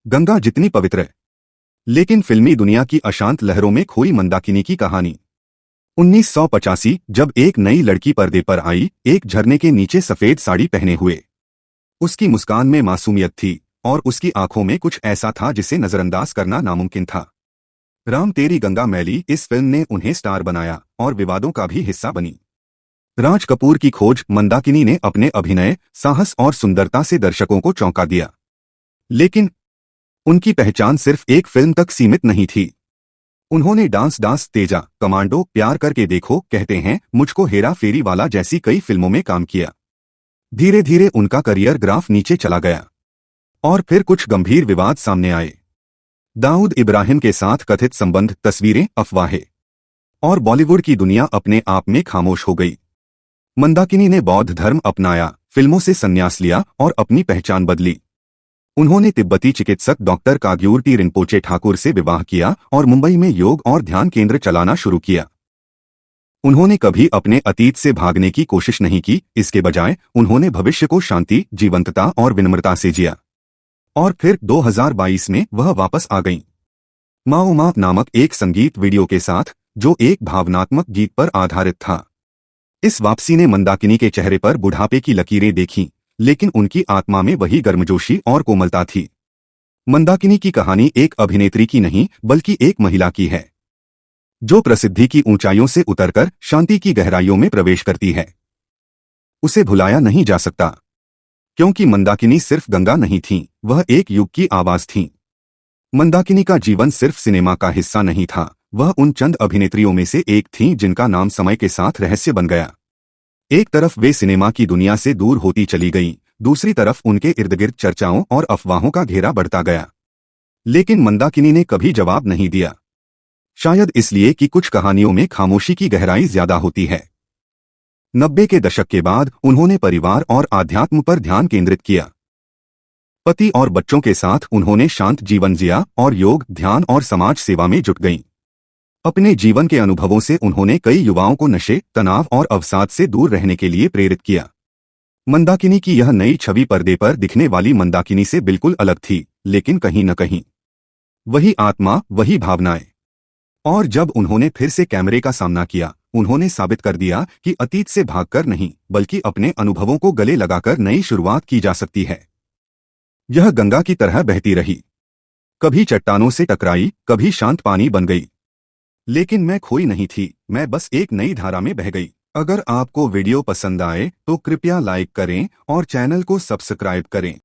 गंगा जितनी पवित्र है, लेकिन फिल्मी दुनिया की अशांत लहरों में खोई मंदाकिनी की कहानी। 1985 जब एक नई लड़की पर्दे पर आई, एक झरने के नीचे सफेद साड़ी पहने हुए। उसकी मुस्कान में मासूमियत थी और उसकी आंखों में कुछ ऐसा था जिसे नजरअंदाज करना नामुमकिन था। राम तेरी गंगा मैली इस फिल्म ने उन्हें स्टार बनाया और विवादों का भी हिस्सा बनी। राज कपूर की खोज मंदाकिनी ने अपने अभिनय, साहस और सुंदरता से दर्शकों को चौंका दिया। लेकिन उनकी पहचान सिर्फ एक फिल्म तक सीमित नहीं थी। उन्होंने डांस डांस तेजा, कमांडो, प्यार करके देखो, कहते हैं मुझको, हेरा फेरी वाला जैसी कई फिल्मों में काम किया। धीरे धीरे उनका करियर ग्राफ नीचे चला गया और फिर कुछ गंभीर विवाद सामने आए। दाऊद इब्राहिम के साथ कथित संबंध, तस्वीरें, अफवाहें, और बॉलीवुड की दुनिया अपने आप में खामोश हो गई। मंदाकिनी ने बौद्ध धर्म अपनाया, फिल्मों से संन्यास लिया और अपनी पहचान बदली। उन्होंने तिब्बती चिकित्सक डॉक्टर काग्यूर्टी रिनपोचे ठाकुर से विवाह किया और मुंबई में योग और ध्यान केंद्र चलाना शुरू किया। उन्होंने कभी अपने अतीत से भागने की कोशिश नहीं की, इसके बजाय उन्होंने भविष्य को शांति, जीवंतता और विनम्रता से जिया। और फिर 2022 में वह वापस आ गईं, माओ मा नामक एक संगीत वीडियो के साथ, जो एक भावनात्मक गीत पर आधारित था। इस वापसी ने मंदाकिनी के चेहरे पर बुढ़ापे की लकीरें देखीं, लेकिन उनकी आत्मा में वही गर्मजोशी और कोमलता थी। मंदाकिनी की कहानी एक अभिनेत्री की नहीं, बल्कि एक महिला की है, जो प्रसिद्धि की ऊंचाइयों से उतरकर शांति की गहराइयों में प्रवेश करती है। उसे भुलाया नहीं जा सकता, क्योंकि मंदाकिनी सिर्फ गंगा नहीं थी, वह एक युग की आवाज थी। मंदाकिनी का जीवन सिर्फ सिनेमा का हिस्सा नहीं था, वह उन चंद अभिनेत्रियों में से एक थीं जिनका नाम समय के साथ रहस्य बन गया। एक तरफ वे सिनेमा की दुनिया से दूर होती चली गईं, दूसरी तरफ उनके इर्दगिर्द चर्चाओं और अफवाहों का घेरा बढ़ता गया। लेकिन मंदाकिनी ने कभी जवाब नहीं दिया, शायद इसलिए कि कुछ कहानियों में खामोशी की गहराई ज्यादा होती है। 90 के दशक के बाद उन्होंने परिवार और आध्यात्म पर ध्यान केंद्रित किया। पति और बच्चों के साथ उन्होंने शांत जीवन जिया और योग, ध्यान और समाज सेवा में जुट गईं। अपने जीवन के अनुभवों से उन्होंने कई युवाओं को नशे, तनाव और अवसाद से दूर रहने के लिए प्रेरित किया। मंदाकिनी की यह नई छवि पर्दे पर दिखने वाली मंदाकिनी से बिल्कुल अलग थी, लेकिन कहीं न कहीं वही आत्मा, वही भावनाएं। और जब उन्होंने फिर से कैमरे का सामना किया, उन्होंने साबित कर दिया कि अतीत से भागकर नहीं, बल्कि अपने अनुभवों को गले लगाकर नई शुरुआत की जा सकती है। यह गंगा की तरह बहती रही, कभी चट्टानों से टकराई, कभी शांत पानी बन गई, लेकिन मैं खोई नहीं थी, मैं बस एक नई धारा में बह गई। अगर आपको वीडियो पसंद आए तो कृपया लाइक करें और चैनल को सब्सक्राइब करें।